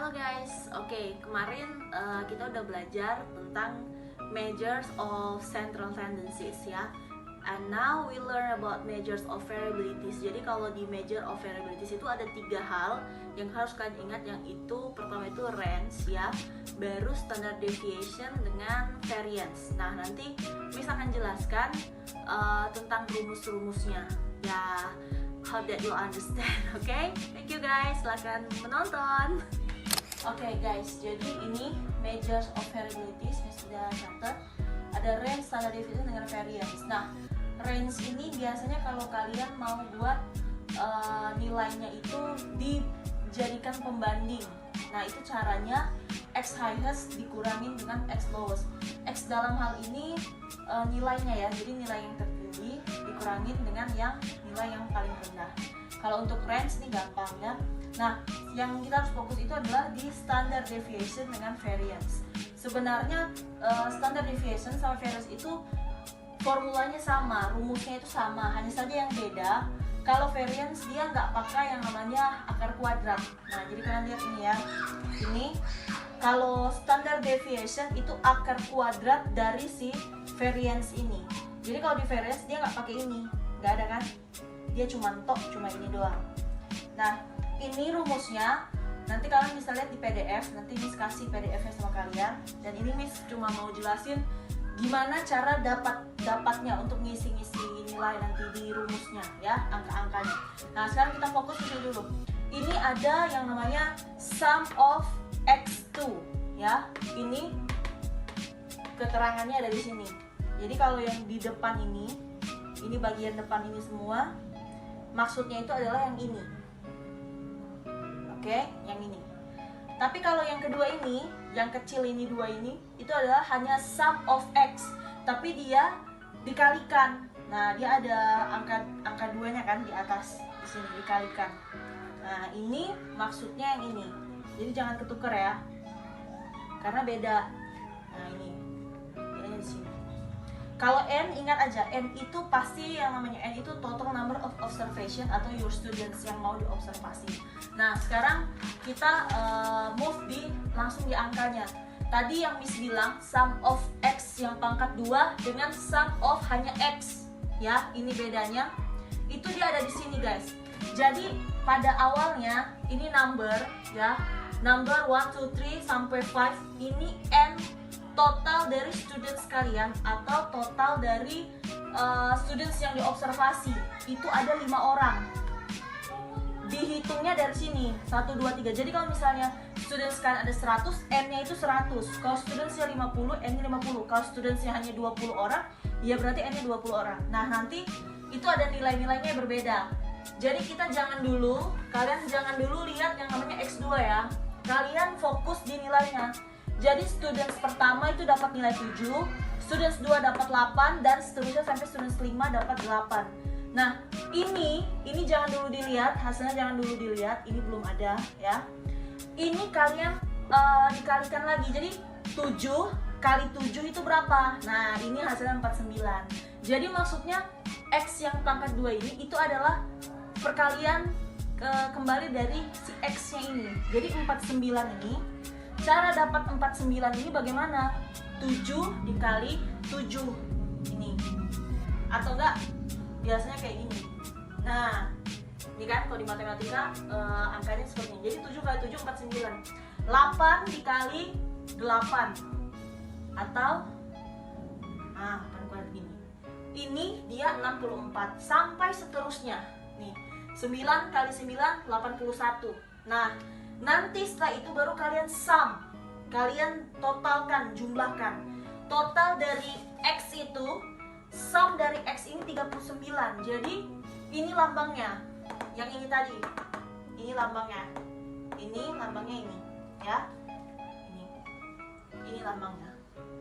Halo guys, oke kemarin kita udah belajar tentang measures of central tendencies ya. And now we learn about measures of variabilities. Jadi kalau di measure of variabilities itu ada 3 hal yang harus kalian ingat, yang itu pertama itu range ya, baru standard deviation dengan variance. Nah nanti Miss akan jelaskan tentang rumus-rumusnya ya. Hope that you understand, okay? Thank you guys, silakan menonton. Oke guys, jadi ini measures of variabilities, Miss sudah catat. Ada range, standard deviation dengan variance. Nah, range ini biasanya kalau kalian mau buat nilainya itu dijadikan pembanding. Nah, itu caranya x highest dikurangin dengan x lowest. X dalam hal ini nilainya ya, jadi nilai yang tertinggi dikurangin dengan nilai yang paling rendah. Kalau untuk range ini gampang ya. Nah, yang kita harus fokus itu adalah di standard deviation dengan variance. Sebenarnya standard deviation sama variance itu formulanya sama, rumusnya itu sama, hanya saja yang beda. Kalau variance dia nggak pakai yang namanya akar kuadrat. Nah, jadi kalian lihat ini ya. Ini kalau standard deviation itu akar kuadrat dari si variance ini. Jadi kalau di variance dia nggak pakai ini, nggak ada kan? Dia cuma ini doang. Nah, ini rumusnya. Nanti kalian bisa lihat di PDF. Nanti Miss kasih PDF-nya sama kalian. Dan ini Miss cuma mau jelasin gimana cara dapatnya untuk ngisi-ngisi nilai nanti di rumusnya ya, angka-angkanya. Nah, sekarang kita fokus ke sini dulu. Ini ada yang namanya sum of x2 ya. Ini keterangannya ada di sini. Jadi kalau yang di depan ini bagian depan ini semua, maksudnya itu adalah yang ini. Oke, yang ini. Tapi kalau yang kedua ini, yang kecil ini, dua ini, itu adalah hanya sum of x, tapi dia dikalikan. Nah, dia ada angka 2-nya kan di atas, di sini dikalikan. Nah, ini maksudnya yang ini. Jadi jangan ketuker ya, karena beda. Nah, ini dia di sini. Kalau N, ingat aja, N itu pasti yang namanya N itu total number of observation atau your students yang mau diobservasi. Nah, sekarang kita move langsung di angkanya. Tadi yang Miss bilang sum of x yang pangkat 2 dengan sum of hanya x. Ya, ini bedanya. Itu dia ada di sini, guys. Jadi, pada awalnya ini number ya. Number 1 2 3 sampai 5 ini N total dari students kalian atau total dari students yang diobservasi. Itu ada 5 orang. Dihitungnya dari sini 1, 2, 3. Jadi kalau misalnya students kalian ada 100, N-nya itu 100. Kalau studentsnya 50, N-nya 50. Kalau studentsnya hanya 20 orang, ya berarti N-nya 20 orang. Nah, nanti itu ada nilai-nilainya berbeda. Jadi kalian jangan dulu lihat yang namanya X2 ya. Kalian fokus di nilainya. Jadi students pertama itu dapat nilai 7, students 2 dapat 8, dan seterusnya sampai students 5 dapat 8. Nah, ini jangan dulu dilihat, hasilnya jangan dulu dilihat, ini belum ada ya. Ini kalian dikalikan lagi, jadi 7 kali 7 itu berapa? Nah, ini hasilnya 49. Jadi maksudnya X yang pangkat 2 ini itu adalah perkalian kembali dari si X-nya ini. Jadi 49 ini, cara dapat 49 ini bagaimana? 7 dikali 7 ini. Atau enggak, biasanya kayak gini. Nah, ini kan kalau di matematika angkanya seperti ini. Jadi 7 kali 7 49. 8 dikali 8. Atau bukan gini. Ini dia 64 sampai seterusnya. Nih, 9 kali 9 81. Nah, nanti setelah itu baru kalian sum. Kalian totalkan, jumlahkan. Total dari X itu, sum dari X ini 39. Jadi ini lambangnya. Yang ini tadi. Ini lambangnya. Ini lambangnya ini, ya. Ini lambangnya.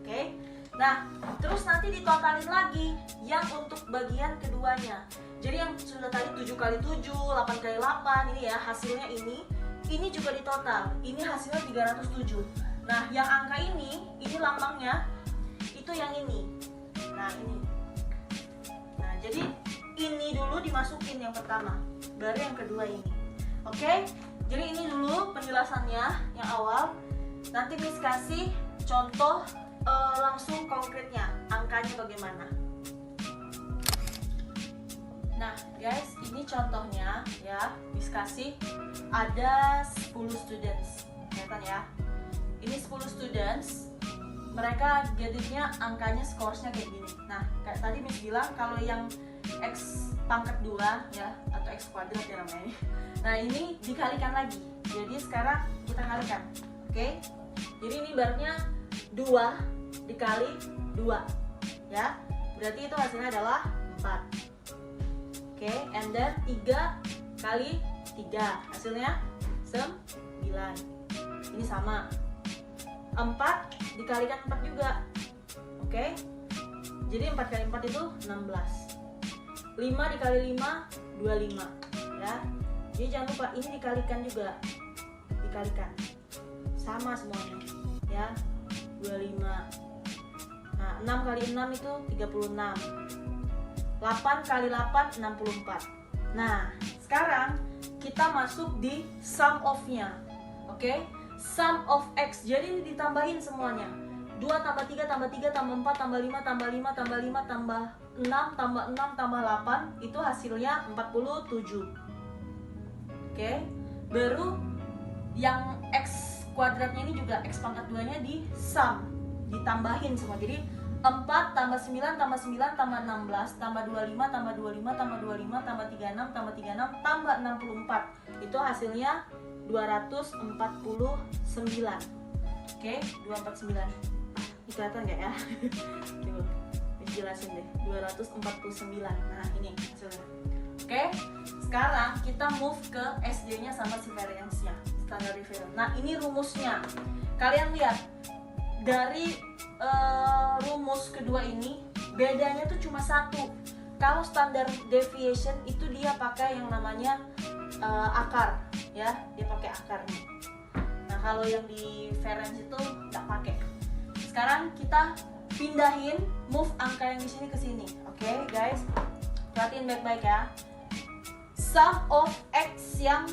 Oke. Nah, terus nanti ditotalin lagi yang untuk bagian keduanya. Jadi yang sudah tadi 7 kali 7, 8 kali 8 ini ya, hasilnya ini juga ditotal. Ini hasilnya 307. Nah, yang angka ini lambangnya itu yang ini. Nah, ini. Nah, jadi ini dulu dimasukin yang pertama, baru yang kedua ini. Oke? Jadi ini dulu penjelasannya yang awal. Nanti Miss kasih contoh langsung konkretnya, angkanya bagaimana. Nah guys, ini contohnya ya, Miss kasih ada 10 students, kelihatan ya. Ini 10 students, mereka gettingnya angkanya scoresnya kayak gini. Nah kayak tadi Miss bilang kalau yang X pangkat 2 ya, atau X kuadrat ya namanya ini. Nah ini dikalikan lagi, jadi sekarang kita kalikan, oke? Jadi ini ibaratnya 2 dikali 2 ya, berarti itu hasilnya adalah 4. Oke, and then 3 kali 3 hasilnya 9. Ini sama. 4 dikalikan 4 juga. Oke. Jadi 4 kali 4 itu 16. 5 dikali 5 25 ya. Jadi jangan lupa ini dikalikan juga. Dikalikan. Sama semuanya ya. 25. Nah, 6 kali 6 itu 36. 8 kali 8 64. Nah, sekarang kita masuk di sum of-nya. Oke? Sum of X. Jadi ini ditambahin semuanya. 2 tambah 3 tambah 3 tambah 4 tambah 5 tambah 5 tambah 5 tambah 6 tambah 6 tambah 8 itu hasilnya 47. Oke? Baru yang X kuadratnya ini juga X pangkat 2-nya di sum, ditambahin semua. Jadi 4 tambah 9 tambah 9 tambah 16 tambah 25 tambah 25 tambah 25 tambah 36 tambah 36 tambah 64. Itu hasilnya 249. Oke, 249. Ini kelihatan nggak ya? Coba dijelasin deh. 249. Nah, ini hasilnya. Oke, sekarang kita move ke SD-nya sama si variance-nya, standard deviation. Nah, ini rumusnya. Kalian lihat dari rumus kedua ini bedanya tuh cuma satu. Kalau standard deviation itu dia pakai yang namanya akar ya, dia pakai akar nih. Nah kalau yang di variance itu nggak pakai. Sekarang kita pindahin, move angka yang di sini ke sini. Oke, guys, perhatiin baik-baik ya. Sum of X yang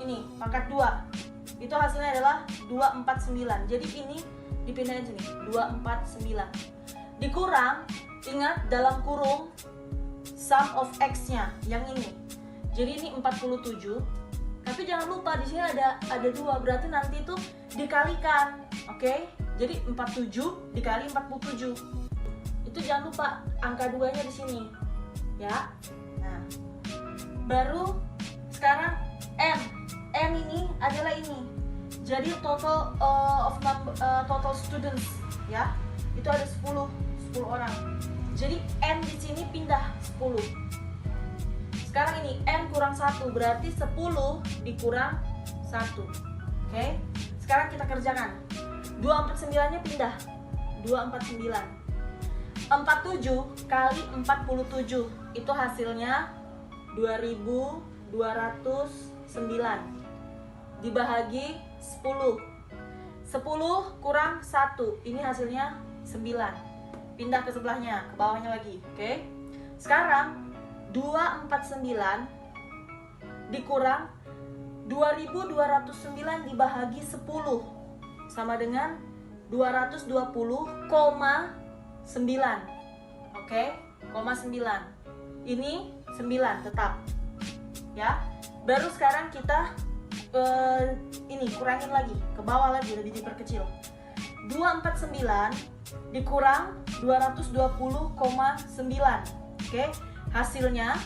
ini pangkat 2 itu hasilnya adalah 249. Jadi ini dipindahin sini 249 dikurang, ingat dalam kurung sum of X-nya yang ini. Jadi ini 47. Tapi jangan lupa di sini ada 2, berarti nanti itu dikalikan. Oke? Jadi 47 dikali 47. Itu jangan lupa angka 2-nya di sini. Ya. Nah. Baru sekarang M ini adalah ini. Jadi total total students ya, itu ada 10 orang. Jadi N di sini pindah 10. Sekarang ini N kurang 1, berarti 10 dikurang 1. Oke? Sekarang kita kerjakan. 249-nya pindah. 249. 47 kali 47 itu hasilnya 2209 dibagi 10. 10 kurang 1, ini hasilnya 9. Pindah ke sebelahnya, ke bawahnya lagi. Oke. Sekarang 249 dikurang 2209 dibagi 10 sama dengan 220,9. Oke, 9. Ini 9 tetap. Ya. Baru sekarang kita ini kurangin lagi, ke bawah lagi, lebih diperkecil. 249 dikurang 220,9. Oke, hasilnya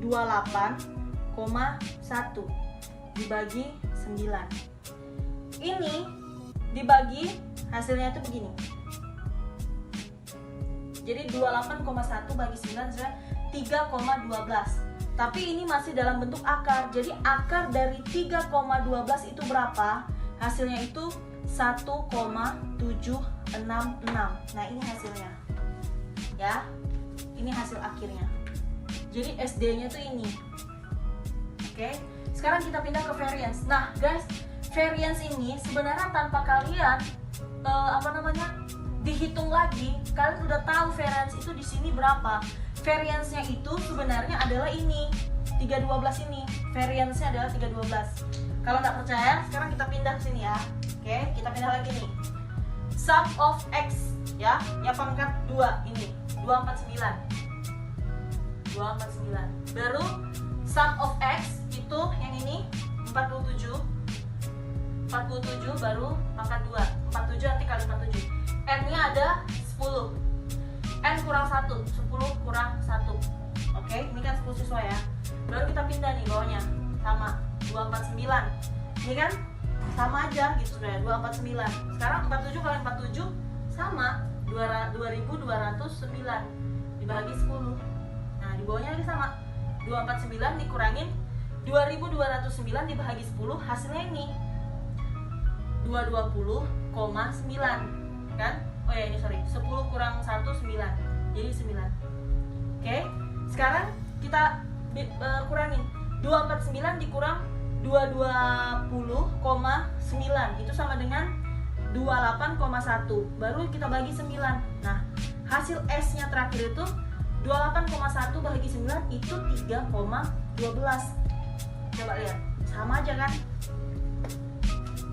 28,1 dibagi 9. Ini dibagi hasilnya itu begini. Jadi 28,1 bagi 9 adalah 3,12. Tapi ini masih dalam bentuk akar. Jadi akar dari 3,12 itu berapa? Hasilnya itu 1,766. Nah, ini hasilnya. Ya. Ini hasil akhirnya. Jadi SD-nya tuh ini. Oke. Sekarang kita pindah ke variance. Nah, guys, variance ini sebenarnya tanpa kalian dihitung lagi, kalian udah tahu variance itu di sini berapa. Variance-nya itu sebenarnya adalah ini 312 ini. Variance-nya adalah 312. Kalau nggak percaya, sekarang kita pindah ke sini ya. Oke, kita pindah lagi nih. Sum of X ya, yang pangkat 2 ini 249. Baru sum of X itu yang ini 47 baru pangkat 2. 47 nanti kali 47. N-nya ada 10. N kurang 1, 10 kurang 1. Oke, ini kan 10 siswa ya. Baru kita pindah nih bawahnya. Sama 249. Ini kan sama aja gitu sebenarnya, 249. Sekarang 47 kali 47 sama 2209 dibagi 10. Nah, di bawahnya lagi sama. 249 dikurangin 2209 dibagi 10, hasilnya ini 220,9 kan? Oh ya, ini sorry, 10 kurang 1 9. Jadi 9. Oke. Sekarang kita kurangin 249 dikurang 220,9 itu sama dengan 28,1. Baru kita bagi 9. Nah, hasil S-nya terakhir itu 28,1 bagi 9 itu 3,12. Coba lihat, sama aja kan?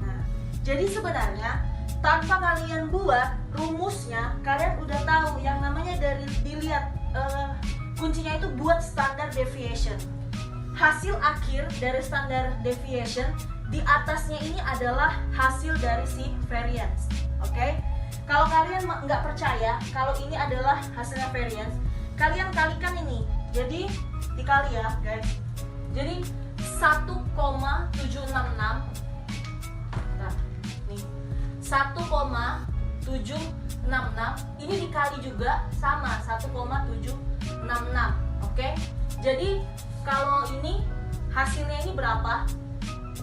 Nah, jadi sebenarnya tanpa kalian buat rumusnya, kalian udah tahu yang namanya dari dilihat kuncinya itu buat standard deviation. Hasil akhir dari standard deviation di atasnya ini adalah hasil dari si variance. Oke? Kalau kalian nggak percaya kalau ini adalah hasilnya variance, kalian kalikan ini. Jadi dikali ya, guys. Jadi 1,766. Nah, nih. 1,766 ini dikali juga sama 1,766. Oke? Jadi kalau ini hasilnya ini berapa?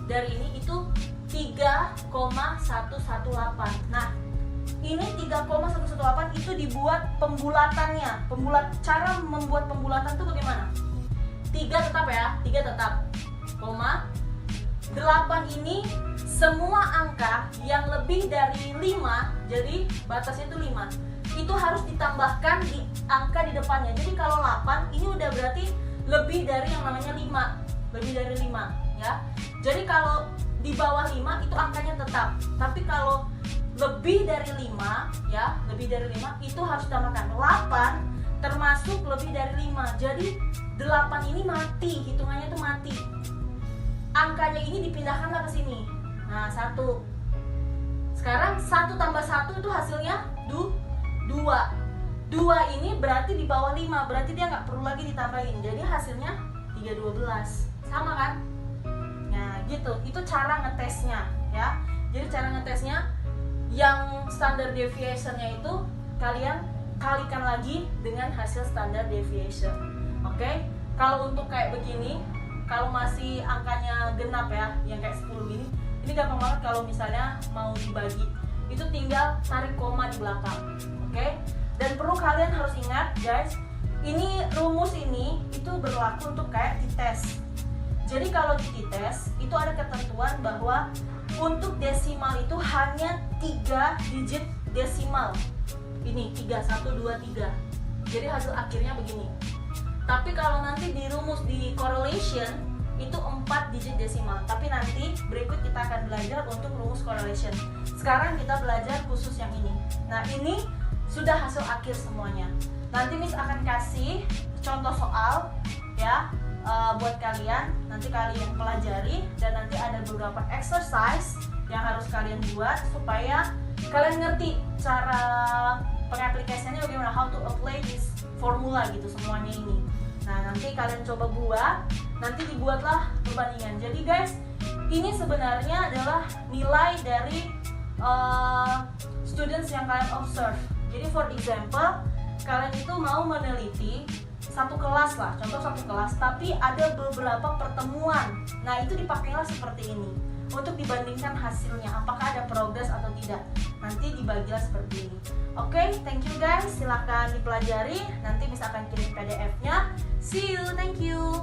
Dari ini itu 3,118. Nah, ini 3,118 itu dibuat pembulatannya. Cara membuat pembulatan itu bagaimana? 3 tetap ya, 3 tetap. 8 ini semua angka yang lebih dari 5, jadi batasnya itu 5. Itu harus ditambahkan di angka di depannya. Jadi kalau 8 ini udah berarti lebih dari yang namanya 5. Lebih dari 5 ya. Jadi kalau di bawah 5 itu angkanya tetap. Tapi kalau lebih dari 5 ya, lebih dari 5 itu harus ditambahkan 8 termasuk lebih dari 5. Jadi 8 ini mati, hitungannya itu mati. Angkanya ini dipindahkanlah ke sini. Nah, 1. Sekarang 1 tambah 1 itu hasilnya 2. 2 ini berarti di bawah 5, berarti dia nggak perlu lagi ditambahin. Jadi hasilnya 312. Sama kan? Nah, gitu. Itu cara ngetesnya ya. Jadi cara ngetesnya yang standard deviation-nya itu kalian kalikan lagi dengan hasil standard deviation. Oke? Kalau untuk kayak begini, kalau masih angkanya genap ya, yang kayak 10 ini gampang banget kalau misalnya mau dibagi. Itu tinggal tarik koma di belakang. Oke? Dan perlu kalian harus ingat, guys, ini rumus ini itu berlaku untuk kayak di tes. Jadi kalau di tes itu ada ketentuan bahwa untuk desimal itu hanya 3 digit desimal. Ini 3, 1, 2, 3. Jadi hasil akhirnya begini. Tapi kalau nanti di rumus di correlation itu 4 digit desimal. Tapi nanti berikut kita akan belajar untuk rumus correlation. Sekarang kita belajar khusus yang ini. Nah, ini sudah hasil akhir semuanya. Nanti Miss akan kasih contoh soal ya buat kalian. Nanti kalian pelajari dan nanti ada beberapa exercise yang harus kalian buat supaya kalian ngerti cara pengaplikasiannya bagaimana, how to apply this formula gitu semuanya ini. Nah, nanti kalian coba buat, nanti dibuatlah perbandingan. Jadi guys, ini sebenarnya adalah nilai dari students yang kalian observe. Jadi for example, kalian itu mau meneliti satu kelas lah, contoh satu kelas, tapi ada beberapa pertemuan. Nah, itu dipakailah seperti ini untuk dibandingkan hasilnya, apakah ada progres atau tidak. Nanti dibagilah seperti ini. Oke, thank you guys, silahkan dipelajari. Nanti Miss akan kirim PDF-nya. See you, thank you.